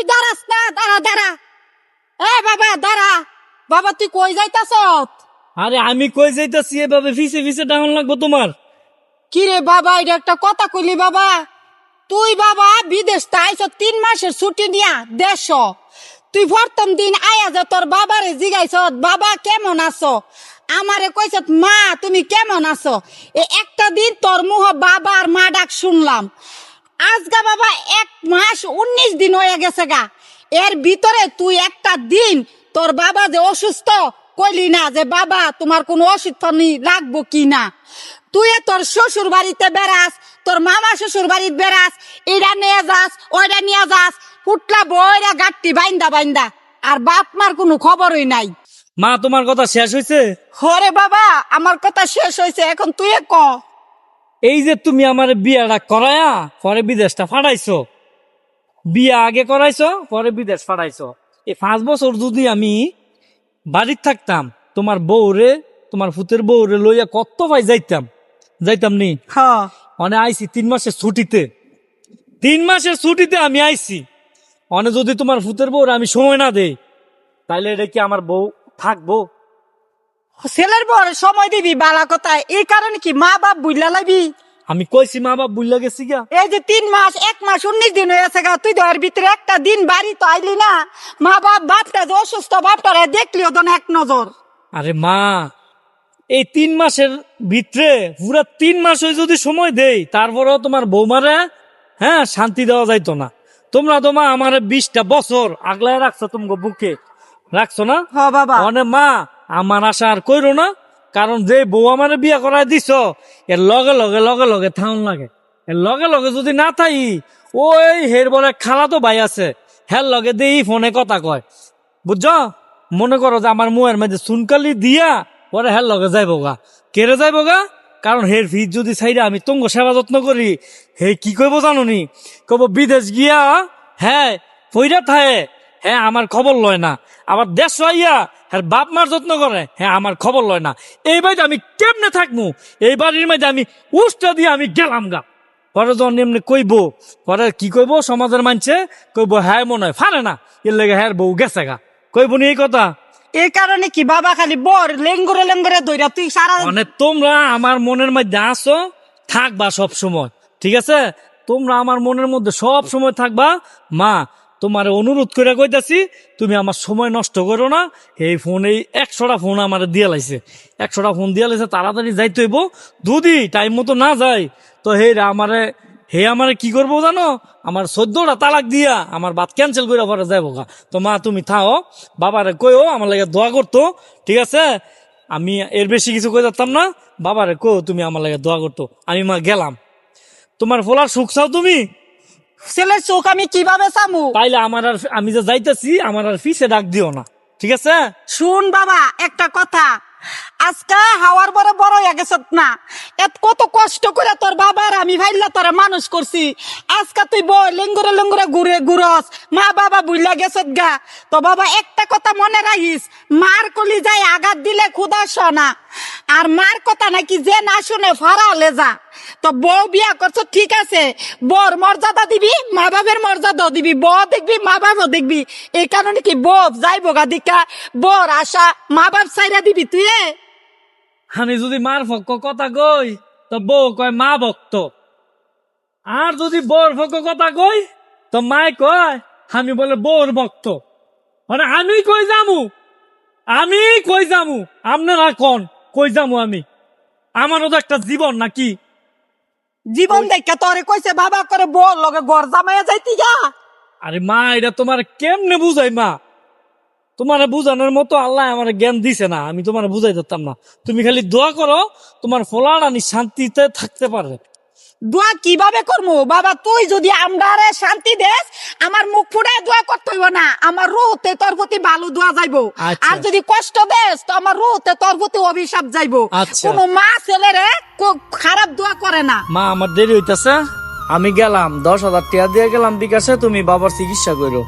তুই দাঁড়াস না, দাঁড়া দাঁড়া। এ বাবা দাঁড়া। বাবা তুই কই যাইতাছ? আরে আমি কই যাইতাছি, এভাবে ফিসে ফিসে ডাউন লাগবো তোমার? কি রে বাবা, এটা একটা কথা কইলি বাবা? তুই বাবা বিদেশ তাইছ 3 মাসের ছুটি নিয়া দেশ। তুই প্রথম দিন আয়া যে তোর বাবারে জিগাইছ বাবা কেমন আছো, আমারে কইছ মা তুমি কেমন আছো। একটা দিন তোর মুহ বাবা আর মা ডাক শুনলাম। আজগা বাবা 1 মাস 19 দিন হয়ে গেছে গা। এর ভিতরে তুই একটা দিন তোর বাবা যে অসুস্থ কইলি না যে বাবা তোমার কোনো অসুস্থ লাগবো কি না। তুই তোর শ্বশুর বাড়িতে বেড়াস, তোর মামা শ্বশুর বাড়িতে বেড়াস, এটা নিয়ে যাস ওইটা নিয়ে যাস, ফুটলা বইরা গাট্টি বাইন্দা বাইন্দা, আর বাপ মার কোনো খবরই নাই। মা তোমার কথা শেষ হয়েছে? হরে বাবা আমার কথা শেষ হয়েছে, এখন তুই ক। এই যে তুমি আমার বিয়াটা করায়া পরে বিদেশটা ফাটাইছো, বিয়া আগে করাইছো পরে বিদেশ ফাটাইছো। এই 5 বছর যদি আমি বাড়িতে থাকতাম, তোমার বউরে তোমার ফুতের বউরে লইয়া কত ভাই যাইতাম নি। হ্যাঁ অনে আইছি 3 মাসের ছুটিতে, 3 মাসের ছুটিতে আমি আইছি। অনে যদি তোমার ফুতের বউরে আমি সময় না দেই, তাইলে এটা কি আমার বউ থাকবো? ছেলের বর সময় দিবি বালা কথা, এই কারণে কি মা বাপ বুঝলা লাগবি। আমি কইছি মা বাপ বুঝলা গেছি গা। এই যে 3 মাস 1 মাস 19 দিন হয়েছে গা, তুই তো এর ভিতরে একটা দিন বাড়ি তো আইলি না। মা বাপটা যে অসুস্থ বাপটারে দেখলিও তো না এক নজর। আরে মা, এই 3 মাসের ভিতরে পুরা 3 মাস যদি সময় দেই, তারপরেও তোমার বৌমারে শান্তি দেওয়া যাইতো না। তোমরা তোমা আমার 20টা বছর আগলায় রাখছো, তোমাকে বুকে রাখছো না। হ বাবা অনে মা আমার আশা আর কইরো না, কারণ যে বউ আমার বিয়া করায় দিছ এর লগে লগে লগে লগে থাউন লাগে। এর লগে লগে যদি না থাই, ওই হের বলে খালা তো ভাই আছে, হের লগে দেই ফোনে কথা কয়, বুঝছো। মনে করো যে আমার মুয়ের মধ্যে সুনকালি দিয়া পরে হের লগে যাইব গা। কেড়ে যাইব গা, কারণ হের ফিজ যদি চাইরা আমি তঙ্গ সেবা যত্ন করি, হে কি কইব জানো নি? কব বিদেশ গিয়া পইরা থায়ে, আমার খবর লয় না। আবার দেশ আইয়া হ্যাঁ বাপ মার যত্ন করে, আমার খবর লয় না। এই বাড়িতে আমি কেমনে থাকবো? এই বাড়ির মধ্যে আমি উষ্টা দিয়ে আমি গেলাম গা। পরে যখন এমনি কইব, পরে কি কইব সমাজের মানছে, কইব হ্যাঁ মনে হয় ফারে না, এর লেগে হ্যাঁ বউ গেছে গা। কইব নি এই কথা? এই কারণে কি বাবা খালি বর লেঙ্গরে লেঙ্গরে ধইরা তুই সারা মানে তোমরা আমার মনের মধ্যে আসো, থাকবা সব সময়, ঠিক আছে? তোমরা আমার মনের মধ্যে সব সময় থাকবা। মা তোমার অনুরোধ করে কইতাছি, তুমি আমার সময় নষ্ট করো না। এই ফোন, এই 100টা ফোন আমার দিয়া লাইছে, 100টা ফোন দিয়া লাইছে, তাড়াতাড়ি যাইতে হইব। যদি টাইম মতো না যায় তো আমারে কি করবো জানো? আমার 14টা তালাক দিয়া আমার বাত ক্যান্সেল করে পরে যাইবো গা। তো মা তুমি থাও, বাবারে কইও আমার লাগে দোয়া করতো, ঠিক আছে? আমি এর বেশি কিছু কই যাতাম না। বাবারে কো তুমি আমার লাগে দোয়া করতো। আমি মা গেলাম। তোমার ফলার সুখ চাও তুমি? ছেলের চোখ আমি কিভাবে চামু? তাইলে আমি যে যাইতেছি আমার আর ফিসে ডাক দিও না, ঠিক আছে? শুন বাবা একটা কথা, আজকে হাওয়ার বড় বড় হয়ে গেছ না, এত কত কষ্ট করে তোর বাবার আমি ভাইলা তোরা মানুষ করছি। আজকে তুই বই লেঙ্গুরে লেঙ্গুরে ঘুরস, মা বাবা বুইলা গেছ গা। তো বাবা একটা কথা মনে রাখিস, মার কলি যায় আঘাত দিলে ক্ষুধা শোনা, আর মার কথা নাকি যে না শুনে ফারালে যা। তো বউ বিয়া করছো ঠিক আছে, বর মর্যাদা দিবি, মা বাবার মর্যাদা দিবি, বউ দেখবি মা বাবাও দেখবি। এই কারণে কি বউ যাইবো গা দিকা, বর আশা মা বাপ সাইরা দিবি তুই। আমি যদি মার পক্ষ কথা কই তো বউ কয় মা ভক্ত, আর যদি বউর পক্ষ কথা কই তো মায় কয় আমি বলে বউর ভক্ত। মানে আমি কই যামু আপনারা কোন কই যামু? আমারও তো একটা জীবন নাকি? জীবন দেখা তোরে কইছে বাবা করে বল লগে ঘর জামাইয়া যাইতি গা। আরে মা এটা তোমার কেমনে বুঝাই? মা তোমার বুঝানোর মতো আল্লাহ আমার জ্ঞান দিছে না, আমি তোমার বুঝাই দিতাম না। তুমি খালি দোয়া করো তোমার ফলানি শান্তিতে থাকতে পারে। দোয়া কিভাবে করবো বাবা? তুই যদি আমরারে শান্তি দেস, আমার মুখ ফুটায় দোয়া করতে হইব না, আমার রুহতে তোর প্রতি ভালো দোয়া যাইবো। আচ্ছা। আর যদি কষ্ট দেস তো আমার রুহতে তোর প্রতি অভিশাপ যাইবো। আচ্ছা। কোনো মা ছেলেরে খারাপ দোয়া করে না। মা আমার দেরি হইতাছে, আমি গেলাম। 10,000 টাকা দিয়ে গেলাম বিকাশে, তুমি বাবার চিকিৎসা করো।